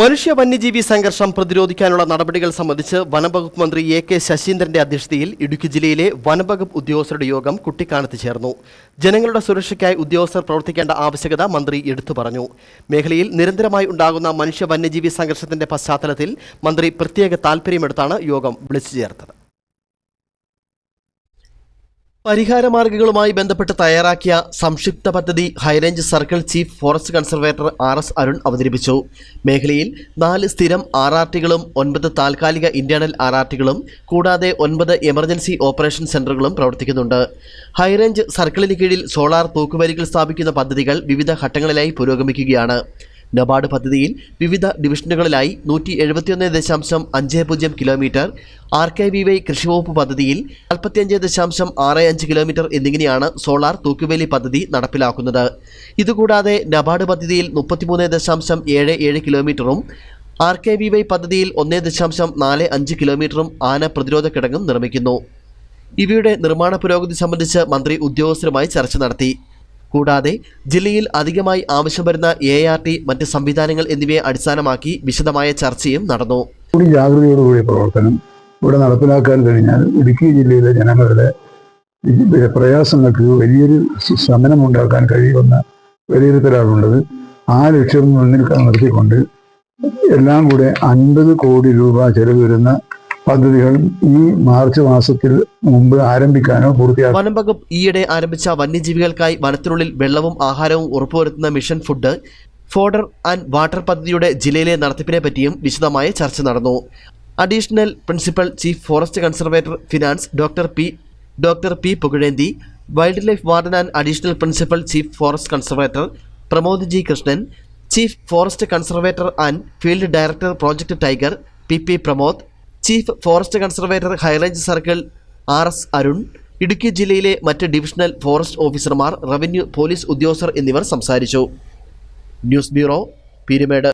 മനുഷ്യ വന്യജീവി സംഘർഷം പ്രതിരോധിക്കാനുള്ള നടപടികൾ സംബന്ധിച്ച് വനംവകുപ്പ് മന്ത്രി എ.കെ. ശശീന്ദ്രന്റെ അധ്യക്ഷതയിൽ ഇടുക്കി ജില്ലയിലെ വനംവകുപ്പ് ഉദ്യോഗസ്ഥരുടെ യോഗം കുട്ടിക്കാനത്ത് ചേർന്നു. ജനങ്ങളുടെ സുരക്ഷയ്ക്കായി ഉദ്യോഗസ്ഥർ പ്രവർത്തിക്കേണ്ട ആവശ്യകത മന്ത്രി എടുത്തു പറഞ്ഞു. മേഖലയിൽ നിരന്തരമായി ഉണ്ടാകുന്ന മനുഷ്യ വന്യജീവി സംഘർഷത്തിന്റെ പശ്ചാത്തലത്തിൽ മന്ത്രി പ്രത്യേക താൽപര്യമെടുത്താണ് യോഗം വിളിച്ചു ചേർത്തത്. പരിഹാരമാർഗ്ഗങ്ങളുമായി ബന്ധപ്പെട്ട് തയ്യാറാക്കിയ സംക്ഷിപ്ത പദ്ധതി high range circle chief forest conservator R.S. Arun അവതരിപ്പിച്ചു. മേഖലയിൽ 4 സ്ഥിരം RRTകളും 9 താൽക്കാലിക ഇന്റേണൽ RRTകളും കൂടാതെ 9 എമർജൻസി ഓപ്പറേഷൻ സെന്ററുകളും പ്രവർത്തിക്കുന്നുണ്ട്. ഹൈറേഞ്ച് സർക്കിളിന് കീഴിൽ സോളാർ തൂക്കുവേലികൾ സ്ഥാപിക്കുന്ന പദ്ധതികൾ വിവിധ ഘട്ടങ്ങളിലായി പുരോഗമിക്കുകയാണ്. നബാർഡ് പദ്ധതിയിൽ വിവിധ ഡിവിഷനുകളിലായി 171.50 കിലോമീറ്റർ, RKVY കൃഷിവകുപ്പ് പദ്ധതിയിൽ 45.65 കിലോമീറ്റർ എന്നിങ്ങനെയാണ് സോളാർ തൂക്കുവേലി പദ്ധതി നടപ്പിലാക്കുന്നത്. ഇതുകൂടാതെ നബാർഡ് പദ്ധതിയിൽ 33.77 കിലോമീറ്ററും RKVY പദ്ധതിയിൽ 1.45 കിലോമീറ്ററും ആന പ്രതിരോധ കിടങ്ങും നിർമ്മിക്കുന്നു. ഇവയുടെ നിർമ്മാണ പുരോഗതി സംബന്ധിച്ച് മന്ത്രി ഉദ്യോഗസ്ഥരുമായി ചർച്ച നടത്തി. കൂടാതെ ജില്ലയിൽ അധികമായി ആവശ്യം വരുന്ന ART, മറ്റ് സംവിധാനങ്ങൾ എന്നിവയെ അടിസ്ഥാനമാക്കി വിശദമായ ചർച്ചയും നടന്നു. ജാഗ്രതയോടുകൂടിയ പ്രവർത്തനം ഇവിടെ നടപ്പിലാക്കാൻ കഴിഞ്ഞാൽ ഇടുക്കി ജില്ലയിലെ ജനങ്ങളുടെ പ്രയാസങ്ങൾക്ക് വലിയൊരു ശമനമുണ്ടാക്കാൻ കഴിയുമെന്ന വിലയിരുത്തലാണുള്ളത്. ആ ലക്ഷ്യം മുന്നിൽ നിർത്തിക്കൊണ്ട് എല്ലാം കൂടെ 50 കോടി രൂപ ചെലവ് വരുന്ന പദ്ധതികൾ ഈ മാർച്ച് മാസത്തിൽ മുമ്പ് ആരംഭിക്കാനോ പൂർത്തിയാക്കാം. വനം വകുപ്പ് ഈയിടെ ആരംഭിച്ച വന്യജീവികൾക്കായി വനത്തിനുള്ളിൽ വെള്ളവും ആഹാരവും ഉറപ്പുവരുത്തുന്ന mission food, fodder and water പദ്ധതിയുടെ ജില്ലയിലെ നടത്തിപ്പിനെ പറ്റിയും വിശദമായ ചർച്ച നടന്നു. Additional principal chief forest conservator finance doctor P Pugazhenthi, wildlife warden and additional principal chief forest conservator Pramod G Krishnan, chief forest conservator and field director project tiger PP Pramod, chief forest conservator high range circle R.S. Arun, Idukki ജില്ലയിലെ മറ്റ് divisional forest ഓഫീസർമാർ, revenue, police ഉദ്യോഗസ്ഥർ എന്നിവർ സംസാരിച്ചു. News bureau, Peermade.